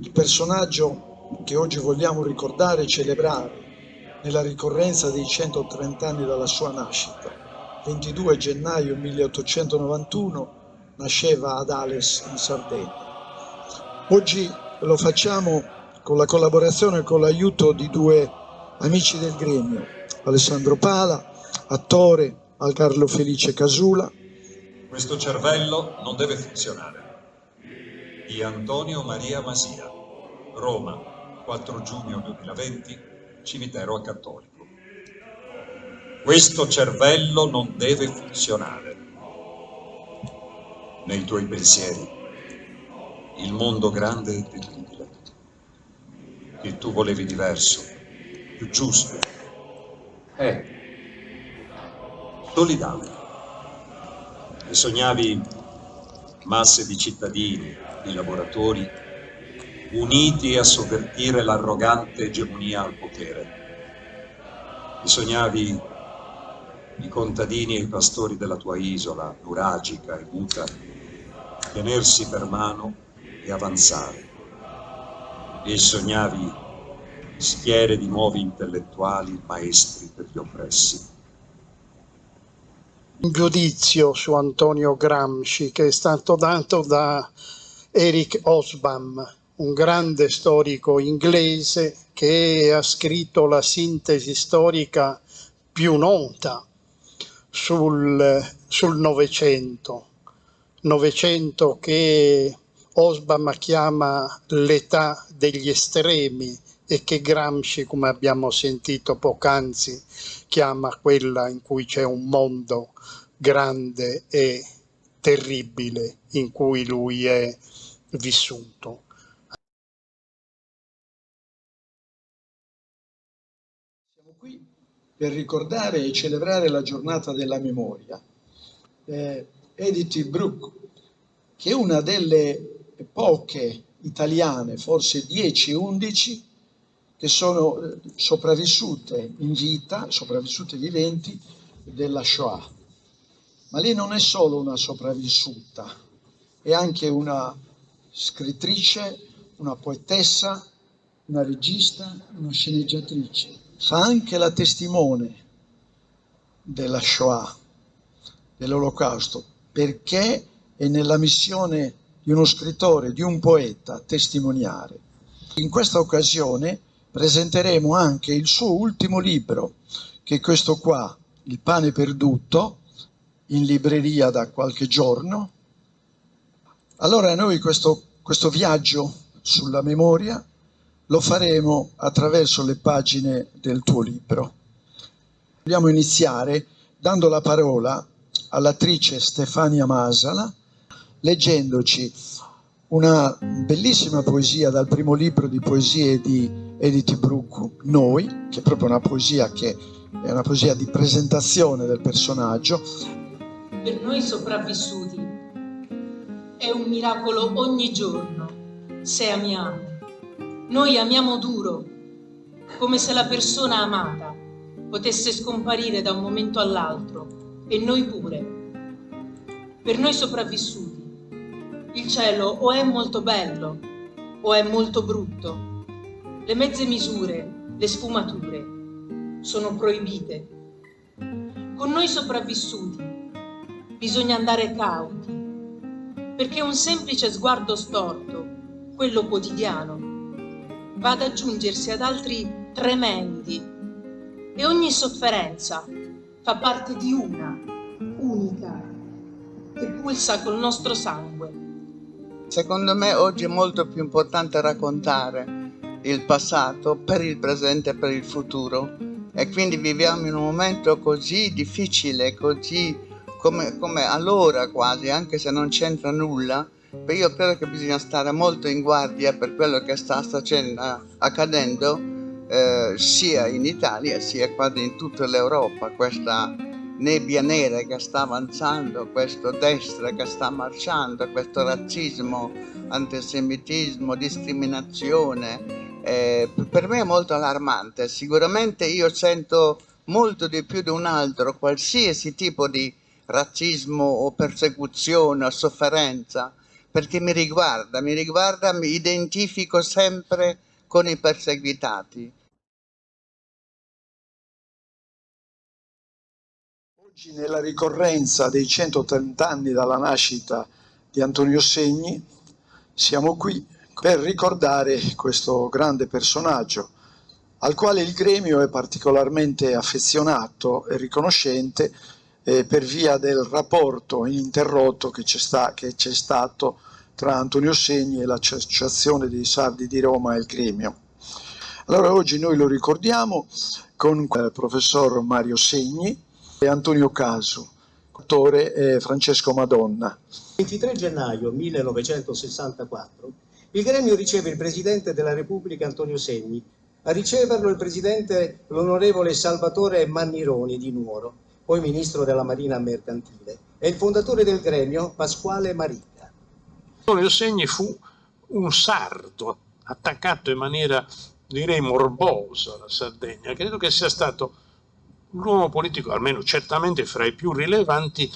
Il personaggio che oggi vogliamo ricordare e celebrare nella ricorrenza dei 130 anni dalla sua nascita, 22 gennaio 1891, nasceva ad Ales in Sardegna. Oggi lo facciamo con la collaborazione e con l'aiuto di due amici del gremio, Alessandro Pala, attore, al Carlo Felice Casula. Questo cervello non deve funzionare. Di Antonio Maria Masia, Roma, 4 giugno 2020, cimitero acattolico. Questo cervello non deve funzionare. Nei tuoi pensieri, il mondo grande e terribile, che tu volevi diverso, più giusto, solidale. E sognavi masse di cittadini, di lavoratori, uniti a sovvertire l'arrogante egemonia al potere. E sognavi i contadini e i pastori della tua isola, nuragica e muta, tenersi per mano e avanzare. E sognavi schiere di nuovi intellettuali, maestri per gli oppressi. Un giudizio su Antonio Gramsci che è stato dato da Eric Hobsbawm, un grande storico inglese che ha scritto la sintesi storica più nota sul Novecento. Novecento che Hobsbawm chiama l'età degli estremi e che Gramsci, come abbiamo sentito poc'anzi, chiama quella in cui c'è un mondo grande e terribile in cui lui è vissuto. Siamo qui per ricordare e celebrare la giornata della memoria. Edith Bruck, che è una delle poche italiane, forse 10-11, che sono sopravvissute in vita, sopravvissute viventi della Shoah. Ma lei non è solo una sopravvissuta, è anche una scrittrice, una poetessa, una regista, una sceneggiatrice. Fa anche la testimone della Shoah, dell'Olocausto, perché è nella missione di uno scrittore, di un poeta, testimoniare. In questa occasione presenteremo anche il suo ultimo libro, che è questo qua, Il pane perduto, in libreria da qualche giorno. Allora noi questo viaggio sulla memoria lo faremo attraverso le pagine del tuo libro. Vogliamo iniziare dando la parola all'attrice Stefania Masala, leggendoci una bellissima poesia dal primo libro di poesie di Edith Bruck, Noi, che è proprio una poesia che è una poesia di presentazione del personaggio. Per noi sopravvissuti è un miracolo ogni giorno, se amiamo. Noi amiamo duro, come se la persona amata potesse scomparire da un momento all'altro, e noi pure. Per noi sopravvissuti, il cielo o è molto bello o è molto brutto. Le mezze misure, le sfumature sono proibite. Con noi sopravvissuti bisogna andare cauti, perché un semplice sguardo storto, quello quotidiano, va ad aggiungersi ad altri tremendi, e ogni sofferenza fa parte di una, unica, che pulsa col nostro sangue. Secondo me oggi è molto più importante raccontare il passato per il presente e per il futuro, e quindi viviamo in un momento così difficile, così come allora quasi, anche se non c'entra nulla. Io credo che bisogna stare molto in guardia per quello che sta accadendo sia in Italia sia quasi in tutta l'Europa, questa nebbia nera che sta avanzando, questo destra che sta marciando, questo razzismo, antisemitismo, discriminazione. Per me è molto allarmante. Sicuramente io sento molto di più di un altro qualsiasi tipo di razzismo o persecuzione o sofferenza, perché mi riguarda, mi identifico sempre con i perseguitati. Oggi, nella ricorrenza dei 130 anni dalla nascita di Antonio Segni, siamo qui per ricordare questo grande personaggio, al quale il gremio è particolarmente affezionato e riconoscente per via del rapporto ininterrotto che c'è stato tra Antonio Segni e l'Associazione dei Sardi di Roma e il gremio. Allora oggi noi lo ricordiamo con il professor Mario Segni e Antonio Casu, attore Francesco Madonna. Il 23 gennaio 1964 il gremio riceve il Presidente della Repubblica Antonio Segni. A riceverlo il Presidente l'onorevole Salvatore Mannironi di Nuoro, poi Ministro della Marina Mercantile, e il fondatore del gremio Pasquale Maritta. Antonio Segni fu un sardo attaccato in maniera, direi, morbosa alla Sardegna. Credo che sia stato l'uomo politico, almeno certamente fra i più rilevanti,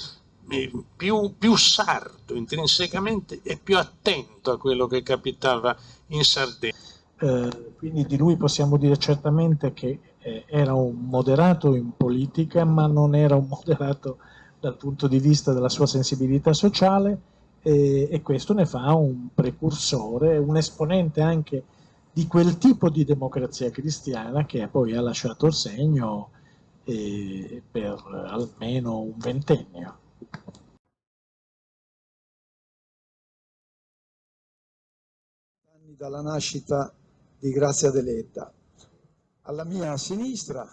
più sardo intrinsecamente e più attento a quello che capitava in Sardegna. Quindi di lui possiamo dire certamente che era un moderato in politica, ma non era un moderato dal punto di vista della sua sensibilità sociale, e questo ne fa un precursore, un esponente anche di quel tipo di democrazia cristiana che poi ha lasciato il segno per almeno un ventennio. Anni dalla nascita di Grazia Deledda. Alla mia sinistra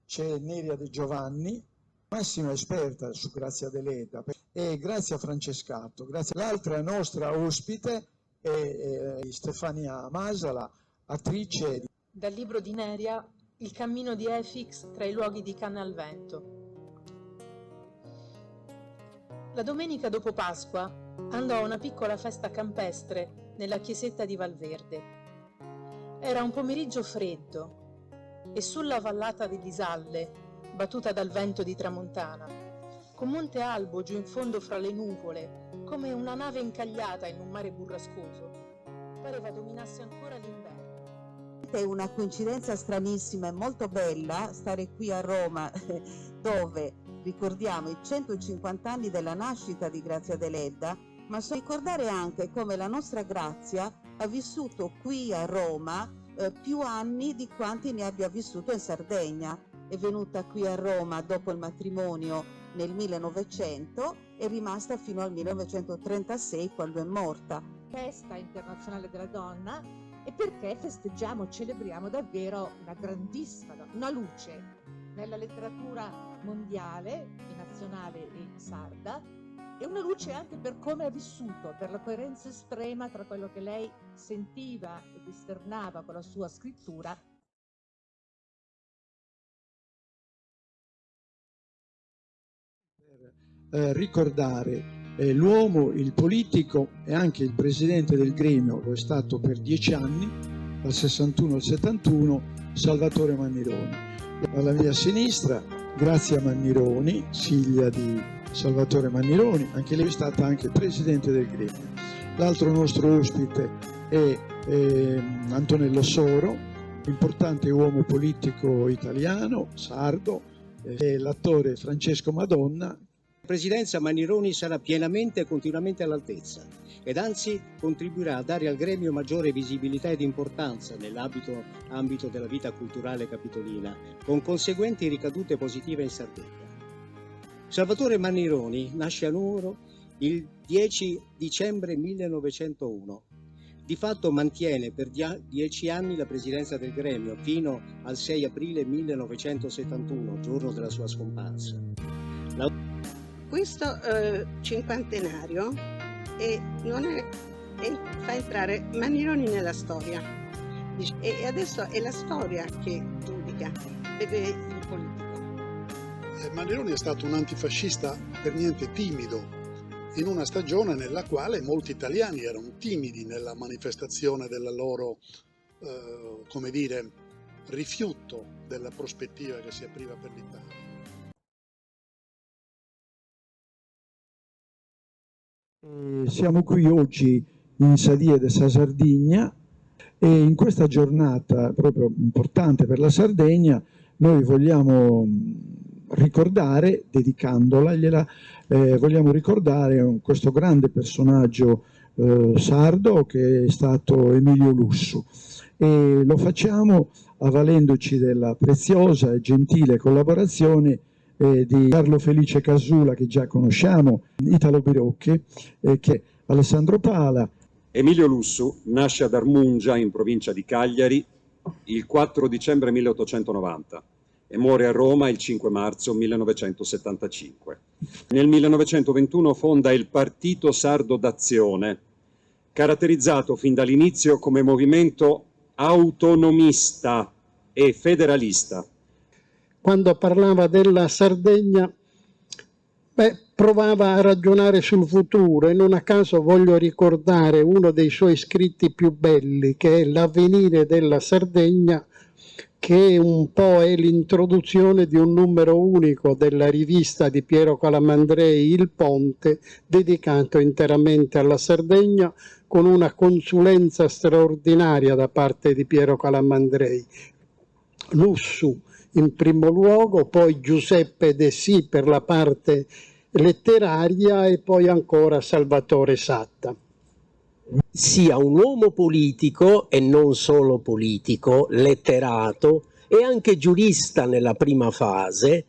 c'è Neria De Giovanni, massima esperta su Grazia Deledda, e Grazia Francescato. L'altra nostra ospite è Stefania Masala, attrice. Dal libro di Neria, Il cammino di Efix tra i luoghi di Canne al Vento. La domenica dopo Pasqua andò a una piccola festa campestre nella chiesetta di Valverde. Era un pomeriggio freddo e sulla vallata dell'Isalle, battuta dal vento di tramontana, con Monte Albo giù in fondo fra le nuvole, come una nave incagliata in un mare burrascoso, pareva dominasse ancora l'inverno. È una coincidenza stranissima e molto bella stare qui a Roma, dove ricordiamo i 150 anni della nascita di Grazia Deledda, ma ricordare anche come la nostra Grazia ha vissuto qui a Roma più anni di quanti ne abbia vissuto in Sardegna. È venuta qui a Roma dopo il matrimonio nel 1900, è rimasta fino al 1936 quando è morta. Festa internazionale della donna, e perché festeggiamo, celebriamo davvero una grandissima donna, una luce nella letteratura mondiale e nazionale e sarda, e una luce anche per come ha vissuto, per la coerenza estrema tra quello che lei sentiva ed esternava con la sua scrittura. Ricordare l'uomo, il politico e anche il presidente del gremio, lo è stato per 10 anni, dal 61 al 71, Salvatore Mannironi. Alla mia sinistra Grazia Mannironi, figlia di Salvatore Mannironi, anche lei è stata anche presidente del gremio. L'altro nostro ospite è Antonello Soro, importante uomo politico italiano, sardo, e l'attore Francesco Madonna. La presidenza Mannironi sarà pienamente e continuamente all'altezza ed anzi contribuirà a dare al gremio maggiore visibilità ed importanza nell'ambito della vita culturale capitolina, con conseguenti ricadute positive in Sardegna. Salvatore Mannironi nasce a Nuoro il 10 dicembre 1901. Di fatto mantiene per 10 anni la presidenza del gremio fino al 6 aprile 1971, giorno della sua scomparsa. Questo cinquantenario fa entrare Mannironi nella storia, e adesso è la storia che giudica il politico. Mannironi è stato un antifascista per niente timido, in una stagione nella quale molti italiani erano timidi nella manifestazione della loro, rifiuto della prospettiva che si apriva per l'Italia. Siamo qui oggi in Sadia de Sa Sardigna e in questa giornata proprio importante per la Sardegna noi vogliamo ricordare, dedicandola, vogliamo ricordare questo grande personaggio sardo che è stato Emilio Lussu, e lo facciamo avvalendoci della preziosa e gentile collaborazione di Carlo Felice Casula, che già conosciamo, Italo Birocchi, che Alessandro Pala. Emilio Lussu nasce ad Armungia, in provincia di Cagliari, il 4 dicembre 1890 e muore a Roma il 5 marzo 1975. Nel 1921 fonda il Partito Sardo d'Azione, caratterizzato fin dall'inizio come movimento autonomista e federalista. Quando parlava della Sardegna, provava a ragionare sul futuro, e non a caso voglio ricordare uno dei suoi scritti più belli, che è L'avvenire della Sardegna, che un po' è l'introduzione di un numero unico della rivista di Piero Calamandrei, Il Ponte, dedicato interamente alla Sardegna, con una consulenza straordinaria da parte di Piero Calamandrei. Lussu in primo luogo, poi Giuseppe De Sì per la parte letteraria e poi ancora Salvatore Satta. Sia un uomo politico e non solo politico, letterato e anche giurista nella prima fase,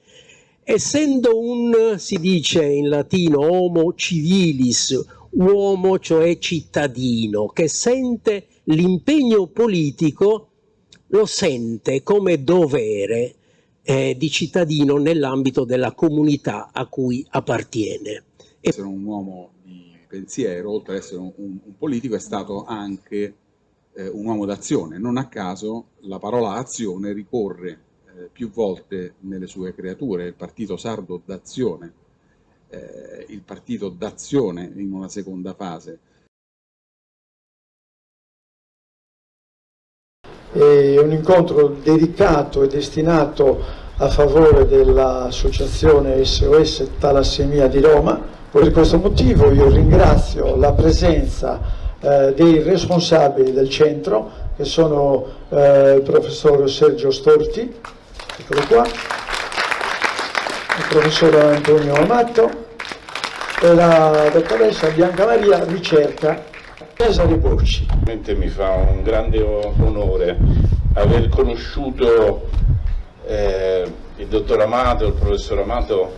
essendo un, si dice in latino, homo civilis, uomo cioè cittadino, che sente l'impegno politico, lo sente come dovere di cittadino nell'ambito della comunità a cui appartiene. Essere un uomo di pensiero, oltre ad essere un politico, è stato anche un uomo d'azione. Non a caso la parola azione ricorre più volte nelle sue creature, il Partito Sardo d'Azione, il Partito d'Azione in una seconda fase. È un incontro dedicato e destinato a favore dell'associazione SOS Talassemia di Roma. Per questo motivo io ringrazio la presenza dei responsabili del centro, che sono il professor Sergio Storti, eccolo qua, il professor Antonio Amato e la dottoressa Bianca Maria Ricerca. Cesare Borci. Mi fa un grande onore aver conosciuto il dottor Amato, il professor Amato,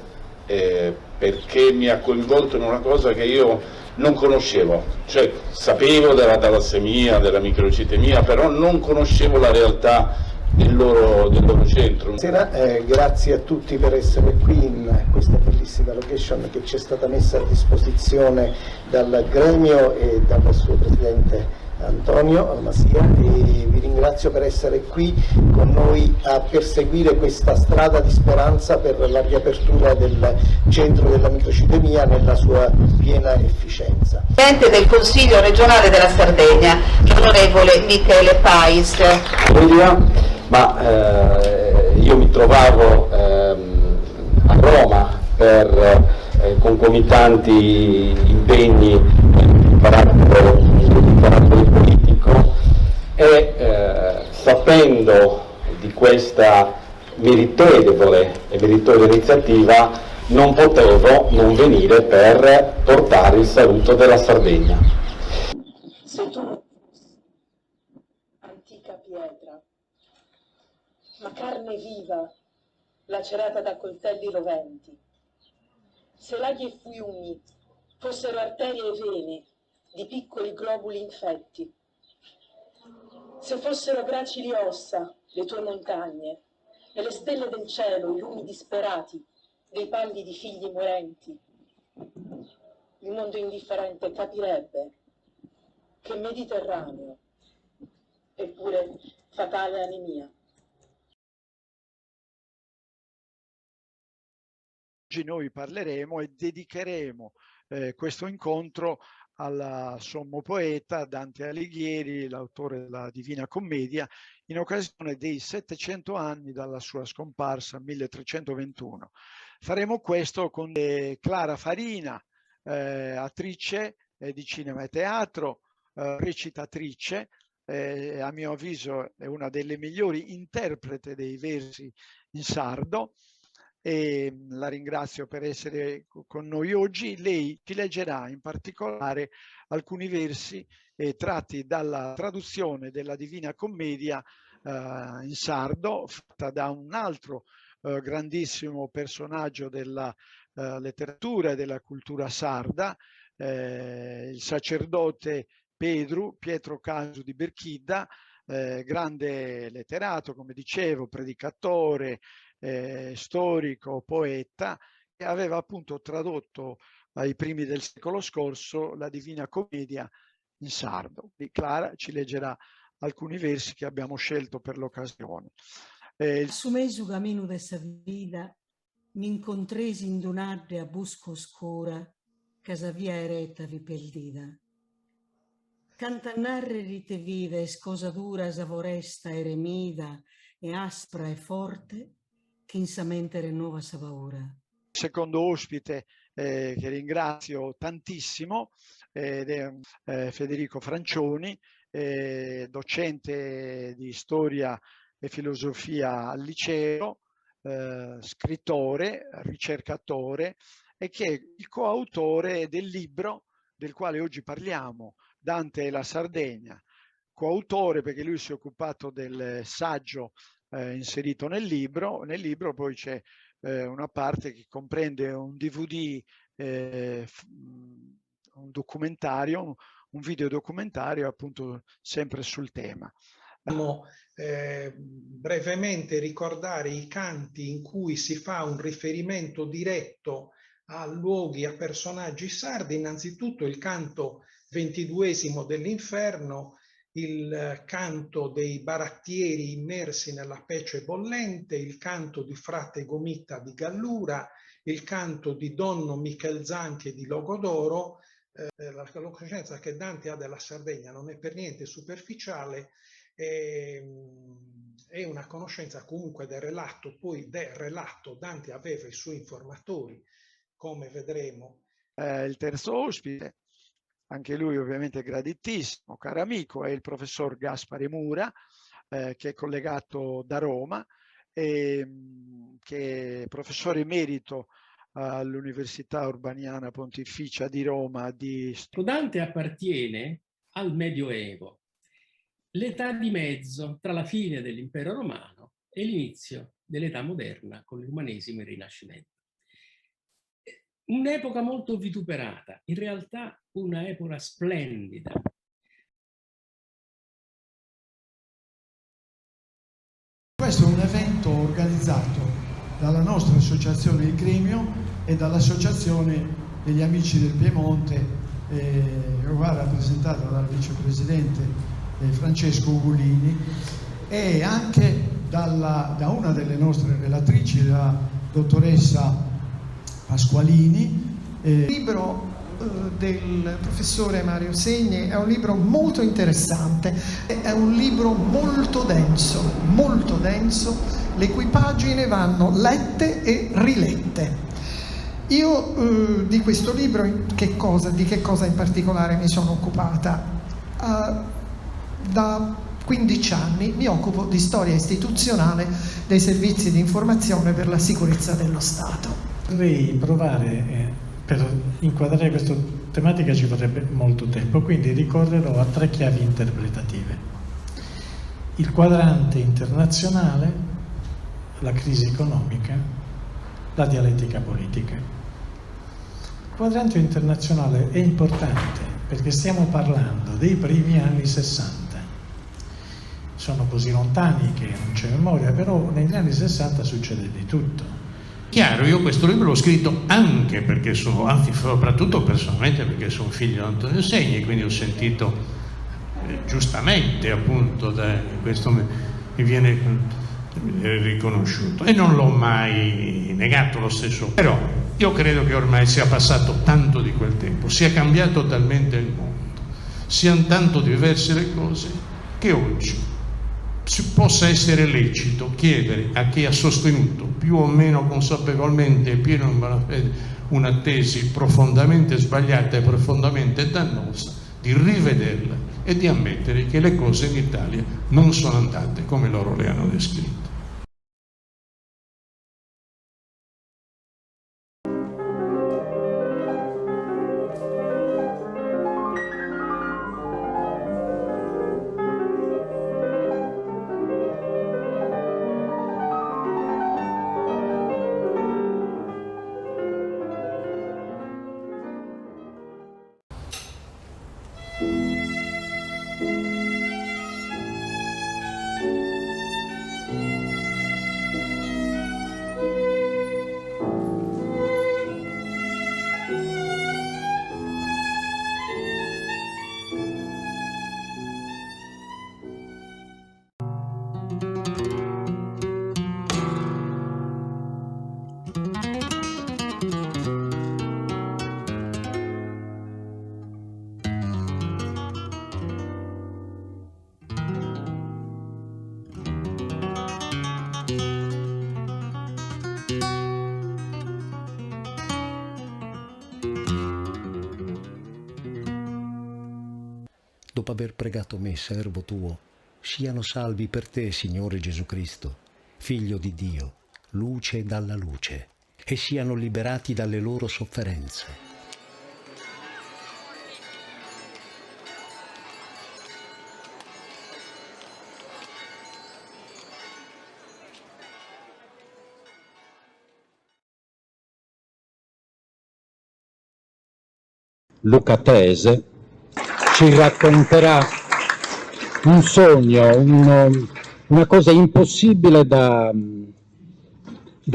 perché mi ha coinvolto in una cosa che io non conoscevo, cioè sapevo della talassemia, della microcitemia, però non conoscevo la realtà del loro centro. Buonasera, grazie a tutti per essere qui in questa bellissima location che ci è stata messa a disposizione dal gremio e dal suo presidente Antonio Masia, e vi ringrazio per essere qui con noi a perseguire questa strada di speranza per la riapertura del centro della microcitemia nella sua piena efficienza. Presidente del Consiglio regionale della Sardegna, l'onorevole Michele Pais. Io mi trovavo a Roma per concomitanti impegni di carattere politico e sapendo di questa meritevole e meritoria iniziativa non potevo non venire per portare il saluto della Sardegna. Se tu antica pietra, ma carne viva, lacerata da coltelli roventi, se laghi e fiumi fossero arterie e vene di piccoli globuli infetti, se fossero gracili ossa le tue montagne e le stelle del cielo i lumi disperati dei pallidi figli morenti, il mondo indifferente capirebbe che Mediterraneo, eppure fatale anemia. Oggi noi parleremo e dedicheremo questo incontro al sommo poeta Dante Alighieri, l'autore della Divina Commedia, in occasione dei 700 anni dalla sua scomparsa, 1321. Faremo questo con Clara Farina, attrice di cinema e teatro, recitatrice, a mio avviso è una delle migliori interprete dei versi in sardo, e la ringrazio per essere con noi oggi. Lei ci leggerà in particolare alcuni versi tratti dalla traduzione della Divina Commedia in sardo, fatta da un altro grandissimo personaggio della letteratura e della cultura sarda, il sacerdote Pietro Casu di Berchidda, grande letterato, come dicevo, predicatore, storico, poeta, che aveva appunto tradotto ai primi del secolo scorso la Divina Commedia in sardo. E Clara ci leggerà alcuni versi che abbiamo scelto per l'occasione. Assumei su cammino dessa vida, mi incontresi in donarde a busco oscura, casa via eretta vi perdida. Cantannarre rite vive, scosa dura, savoresta e remida, e aspra e forte, che insamente rinnova sa paura. Secondo ospite che ringrazio tantissimo ed è Federico Francioni, docente di storia e filosofia al liceo, scrittore, ricercatore, e che è il coautore del libro del quale oggi parliamo, Dante e la Sardegna. Coautore perché lui si è occupato del saggio inserito nel libro. Nel libro poi c'è una parte che comprende un DVD, un documentario, un videodocumentario appunto sempre sul tema. Vogliamo brevemente ricordare i canti in cui si fa un riferimento diretto a luoghi, a personaggi sardi. Innanzitutto il canto 22esimo dell'Inferno, il canto dei barattieri immersi nella pece bollente, il canto di frate Gomita di Gallura, il canto di Donno Michelzanchi di Logodoro. La conoscenza che Dante ha della Sardegna non è per niente superficiale, è una conoscenza comunque del relato. Poi del relato Dante aveva i suoi informatori, come vedremo. Il terzo ospite, anche lui ovviamente graditissimo, caro amico, è il professor Gaspare Mura, che è collegato da Roma, che è professore emerito all'Università Urbaniana Pontificia di Roma. Dante appartiene al Medioevo, l'età di mezzo tra la fine dell'Impero Romano e l'inizio dell'età moderna con l'Umanesimo e il Rinascimento. Un'epoca molto vituperata, in realtà una epoca splendida. Questo è un evento organizzato dalla nostra associazione Il Gremio e dall'associazione degli Amici del Piemonte, rappresentata dal vicepresidente Francesco Ugolini, e anche da una delle nostre relatrici, la dottoressa Pasqualini. Il libro del professore Mario Segni è un libro molto interessante, è un libro molto denso, le cui pagine vanno lette e rilette. Io di questo libro di che cosa in particolare mi sono occupata? Da 15 anni mi occupo di storia istituzionale dei servizi di informazione per la sicurezza dello Stato. Vorrei provare, per inquadrare questa tematica ci vorrebbe molto tempo, quindi ricorrerò a 3 chiavi interpretative. Il quadrante internazionale, la crisi economica, la dialettica politica. Il quadrante internazionale è importante perché stiamo parlando dei primi anni 60. Sono così lontani che non c'è memoria, però negli anni 60 succede di tutto. Chiaro, io questo libro l'ho scritto anche perché soprattutto personalmente perché sono figlio di Antonio Segni, quindi ho sentito giustamente appunto questo mi viene riconosciuto e non l'ho mai negato lo stesso. Però io credo che ormai sia passato tanto di quel tempo, sia cambiato talmente il mondo, siano tanto diverse le cose che oggi possa essere lecito chiedere a chi ha sostenuto più o meno consapevolmente e pieno di malafede, una tesi profondamente sbagliata e profondamente dannosa, di rivederla e di ammettere che le cose in Italia non sono andate come loro le hanno descritte. Dopo aver pregato me, servo tuo, siano salvi per te, Signore Gesù Cristo, Figlio di Dio, luce dalla luce, e siano liberati dalle loro sofferenze. Luca Tese ci racconterà un sogno, una cosa impossibile da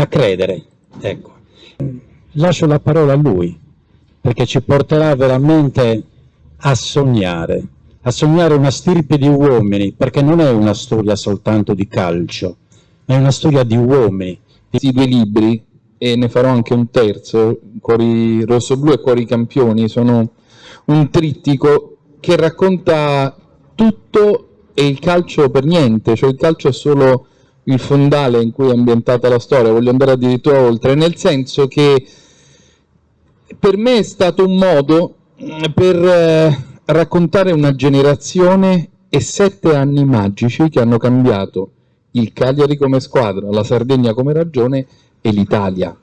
credere. Ecco. Lascio la parola a lui, perché ci porterà veramente a sognare una stirpe di uomini, perché non è una storia soltanto di calcio, è una storia di uomini. Questi 2 libri, e ne farò anche un terzo, Cuori Rossoblu e Cuori Campioni, sono un trittico che racconta tutto e il calcio per niente, cioè il calcio è solo il fondale in cui è ambientata la storia. Voglio andare addirittura oltre, nel senso che per me è stato un modo per raccontare una generazione e 7 anni magici che hanno cambiato il Cagliari come squadra, la Sardegna come regione e l'Italia.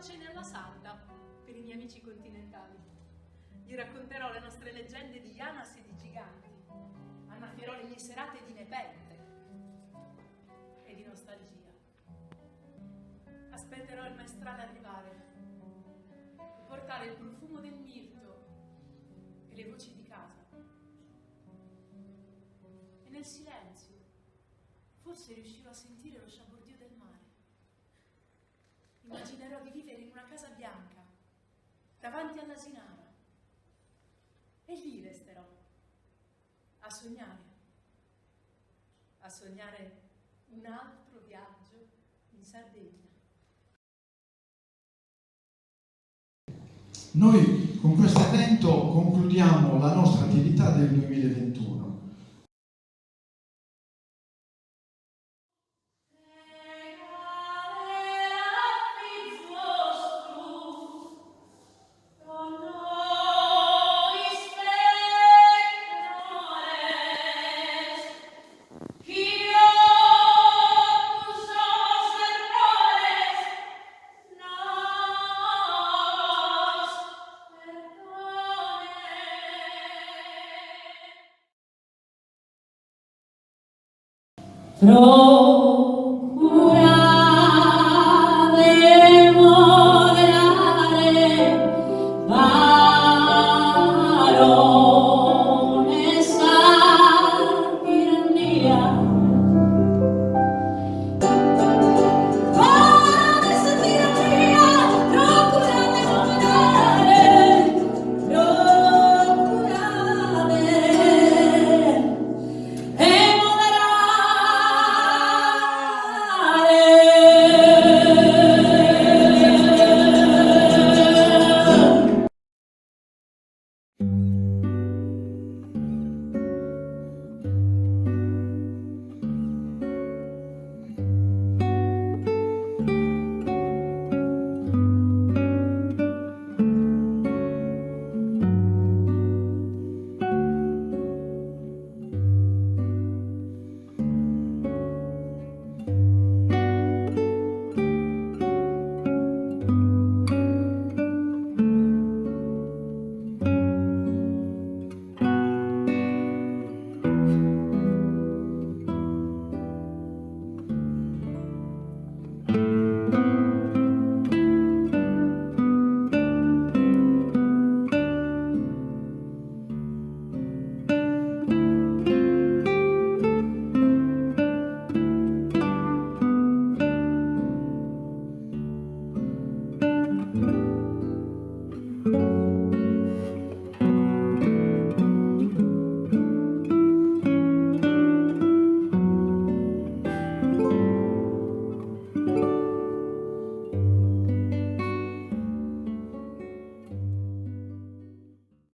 cene alla sarda per i miei amici continentali. Gli racconterò le nostre leggende di Janas e di giganti. Annaffierò le mie serate di nepente e di nostalgia. Aspetterò il maestrale arrivare, portare il profumo del mirto e le voci di casa. E nel silenzio forse riuscirò a sentire lo sciabordio del mare. Immaginerò di vivere in una casa bianca, davanti all'asinara. E lì resterò, a sognare un altro viaggio in Sardegna. Noi con questo evento concludiamo la nostra attività del 2021. No.